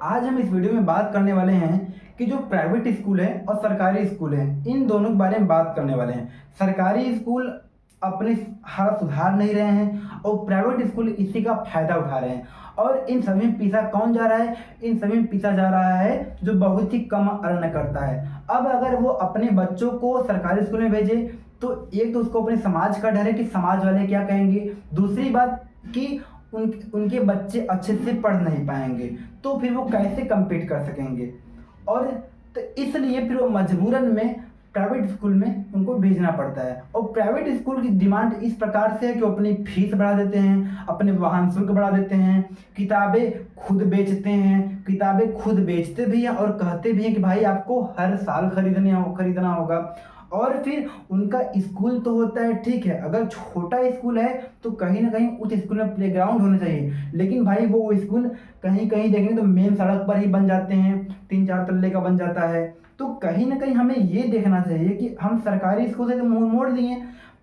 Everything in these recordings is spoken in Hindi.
आज हम इस वीडियो में बात करने वाले हैं कि जो प्राइवेट स्कूल है और सरकारी स्कूल है, इन दोनों के बारे में बात करने वाले हैं। सरकारी स्कूल अपनी हालत सुधार नहीं रहे हैं और प्राइवेट स्कूल इसी का फायदा उठा रहे हैं। और इन सभी में पीछा कौन जा रहा है? इन सभी में पीछा जा रहा है जो बहुत ही कम अर्न करता है। अब अगर वो अपने बच्चों को सरकारी स्कूल में भेजे तो एक तो उसको अपने समाज का डर है कि समाज वाले क्या कहेंगे, दूसरी बात कि उनके बच्चे अच्छे से पढ़ नहीं पाएंगे, तो फिर वो कैसे compete कर सकेंगे। और तो इसलिए फिर वो मजबूरन में प्राइवेट स्कूल में उनको भेजना पड़ता है। और प्राइवेट स्कूल की डिमांड इस प्रकार से है कि वो अपनी फीस बढ़ा देते हैं, अपने वाहन शुल्क बढ़ा देते हैं, किताबें खुद बेचते हैं, किताबें खुद बेचते भी हैं और कहते भी हैं कि भाई आपको हर साल खरीदना होगा। और फिर उनका स्कूल तो होता है, ठीक है, अगर छोटा स्कूल है तो कहीं ना कहीं उस स्कूल में प्लेग्राउंड होना चाहिए, लेकिन भाई वो स्कूल कहीं कहीं देखेंगे तो मेन सड़क पर ही बन जाते हैं, 3-4 तल्ले का बन जाता है। तो कहीं ना कहीं हमें ये देखना चाहिए कि हम सरकारी स्कूल से तो मुंह मोड़ लिए,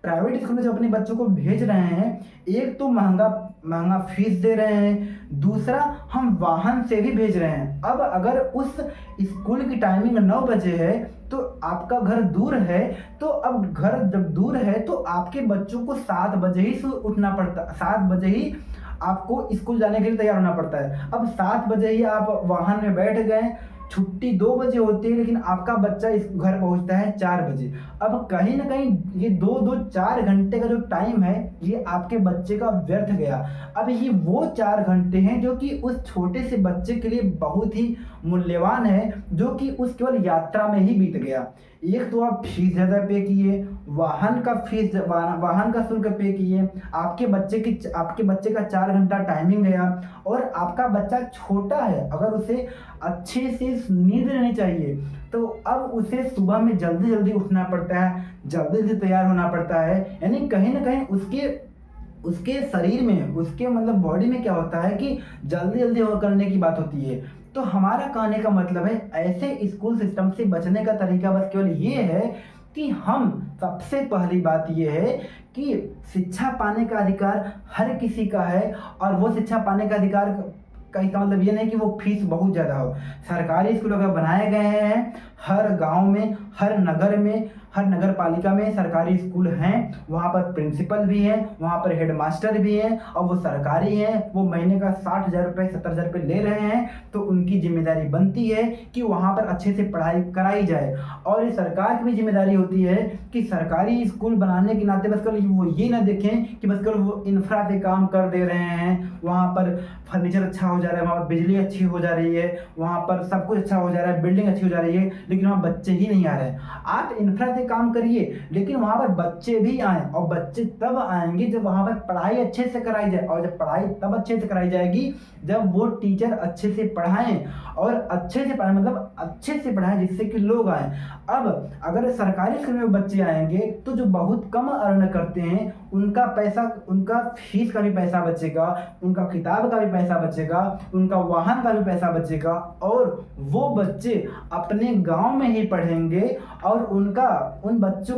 प्राइवेट स्कूल में जो अपने बच्चों को भेज रहे हैं, एक तो महंगा महंगा फीस दे रहे हैं, दूसरा हम वाहन से भी भेज रहे हैं। अब अगर उस स्कूल की टाइमिंग 9 बजे है तो आपका घर दूर है, तो अब घर जब दूर है तो आपके बच्चों को 7 बजे ही उठना पड़ता, 7 बजे ही आपको स्कूल जाने के लिए तैयार होना पड़ता है। अब 7 बजे ही आप वाहन में बैठ गए, छुट्टी 2 बजे होती है, लेकिन आपका बच्चा इस घर पहुंचता है 4 बजे। अब कहीं ना कहीं ये 4 घंटे का जो टाइम है ये आपके बच्चे का व्यर्थ गया। अब ये वो 4 घंटे हैं जो कि उस छोटे से बच्चे के लिए बहुत ही मूल्यवान है, जो कि उस केवल यात्रा में ही बीत गया। एक तो आप फीस ज़्यादा पे किए, वाहन का शुल्क पे किए, आपके बच्चे का 4 घंटा टाइमिंग गया, और आपका बच्चा छोटा है, अगर उसे अच्छे से नींद लेनी चाहिए तो अब उसे सुबह में जल्दी जल्दी उठना पड़ता है, जल्दी से तैयार होना पड़ता है। यानी कहीं ना कहीं उसके उसके शरीर में, उसके मतलब बॉडी में क्या होता है कि जल्दी जल्दी और करने की बात होती है। तो हमारा कहने का मतलब है ऐसे स्कूल सिस्टम से बचने का तरीका बस केवल ये है कि हम, सबसे पहली बात ये है कि शिक्षा पाने का अधिकार हर किसी का है, और वो शिक्षा पाने का अधिकार का इसका मतलब ये नहीं कि वो फीस बहुत ज़्यादा हो। सरकारी स्कूल अगर बनाए गए हैं, हर गांव में, हर नगर में, हर नगर पालिका में सरकारी स्कूल हैं, वहाँ पर प्रिंसिपल भी हैं, वहाँ पर हेडमास्टर भी हैं, और वो सरकारी हैं, वो महीने का 60,000 रुपये 70,000 रुपये ले रहे हैं, तो उनकी जिम्मेदारी बनती है कि वहाँ पर अच्छे से पढ़ाई कराई जाए। और ये सरकार की भी जिम्मेदारी होती है कि सरकारी स्कूल बनाने के नाते बस केवल वो ये ना देखें कि बस केवल वो इंफ्रा पे काम कर दे रहे हैं, वहाँ पर फर्नीचर अच्छा हो जा रहा है, वहाँ पर बिजली अच्छी हो जा रही है, वहाँ पर सब कुछ अच्छा हो जा रहा है, बिल्डिंग अच्छी हो जा रही है, लेकिन वहाँ बच्चे ही नहीं आ रहे हैं। आप इंफ्रा से काम करिए, लेकिन वहाँ पर बच्चे भी आए, और बच्चे तब आएंगे जब वहाँ पर पढ़ाई अच्छे से कराई जाए, और जब पढ़ाई तब अच्छे से कराई जाएगी जब वो टीचर अच्छे से पढ़ाएं, और अच्छे से पढ़ाएं मतलब अच्छे से पढ़ाएं जिससे कि लोग आए। अब अगर सरकारी स्कूल में बच्चे आएंगे तो जो बहुत कम अर्न करते हैं उनका पैसा, उनका फीस का भी पैसा बचेगा, उनका किताब का भी पैसा बचेगा, उनका वाहन का भी पैसा बचेगा, और वो बच्चे अपने गांव में ही पढ़ेंगे, और उन बच्चों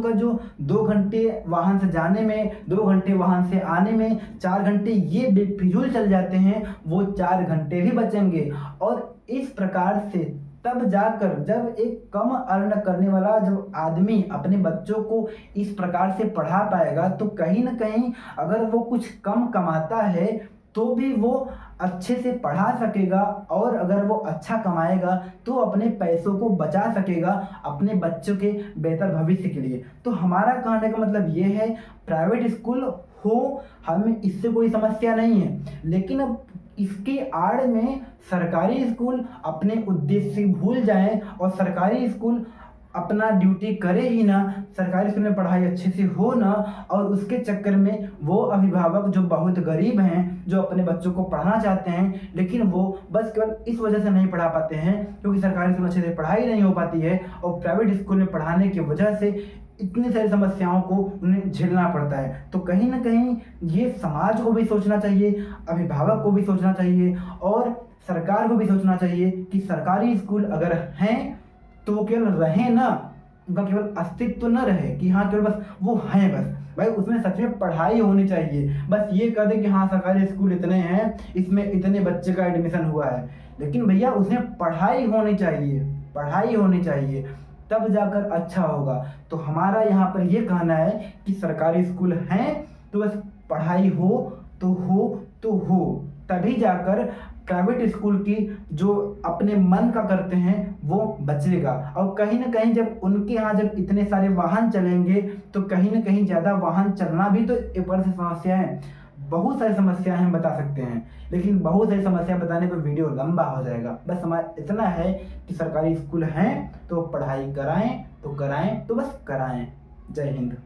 का जो 2 घंटे वाहन से जाने में, 2 घंटे वाहन से आने में, 4 घंटे ये बेफिजूल चल जाते हैं, वो 4 घंटे भी बचेंगे। और इस प्रकार से तब जाकर जब एक कम अर्न करने वाला जब आदमी अपने बच्चों को इस प्रकार से पढ़ा पाएगा, तो कहीं ना कहीं अगर वो कुछ कम कमाता है तो भी वो अच्छे से पढ़ा सकेगा, और अगर वो अच्छा कमाएगा तो अपने पैसों को बचा सकेगा अपने बच्चों के बेहतर भविष्य के लिए। तो हमारा कहने का मतलब ये है, प्राइवेट स्कूल हो, हमें इससे कोई समस्या नहीं है, लेकिन अब इसके आड़ में सरकारी स्कूल अपने उद्देश्य भूल जाएं, और सरकारी स्कूल अपना ड्यूटी करे ही ना, सरकारी स्कूल में पढ़ाई अच्छे से हो ना, और उसके चक्कर में वो अभिभावक जो बहुत गरीब हैं, जो अपने बच्चों को पढ़ाना चाहते हैं, लेकिन वो बस केवल इस वजह से नहीं पढ़ा पाते हैं क्योंकि सरकारी स्कूल में अच्छे से पढ़ाई नहीं हो पाती है, और प्राइवेट स्कूल में पढ़ाने की वजह से इतनी सारी समस्याओं को उन्हें झेलना पड़ता है। तो कहीं ना कहीं ये समाज को भी सोचना चाहिए, अभिभावक को भी सोचना चाहिए, और सरकार को भी सोचना चाहिए कि सरकारी स्कूल अगर हैं तो वो केवल रहें ना, उनका केवल अस्तित्व न रहे कि हाँ केवल बस वो हैं, बस भाई उसमें सच में पढ़ाई होनी चाहिए। बस ये कह दे कि हाँ सरकारी स्कूल इतने हैं, इसमें इतने बच्चे का एडमिशन हुआ है, लेकिन भैया उसमें पढ़ाई होनी चाहिए, पढ़ाई होनी चाहिए, तब जाकर अच्छा होगा। तो हमारा यहाँ पर ये कहना है कि सरकारी स्कूल हैं तो बस पढ़ाई हो तो हो तो हो, तभी जाकर प्राइवेट स्कूल की जो अपने मन का करते हैं वो बचेगा। और कहीं ना कहीं जब उनके यहाँ जब इतने सारे वाहन चलेंगे तो कहीं ना कहीं ज़्यादा वाहन चलना भी तो एक बड़ी सी समस्या है। बहुत सारी समस्याएं हम बता सकते हैं, लेकिन बहुत सारी समस्या बताने पर वीडियो लंबा हो जाएगा। बस हमारा इतना है कि सरकारी स्कूल हैं तो पढ़ाई कराएं तो कराएं तो बस कराएं। जय हिंद।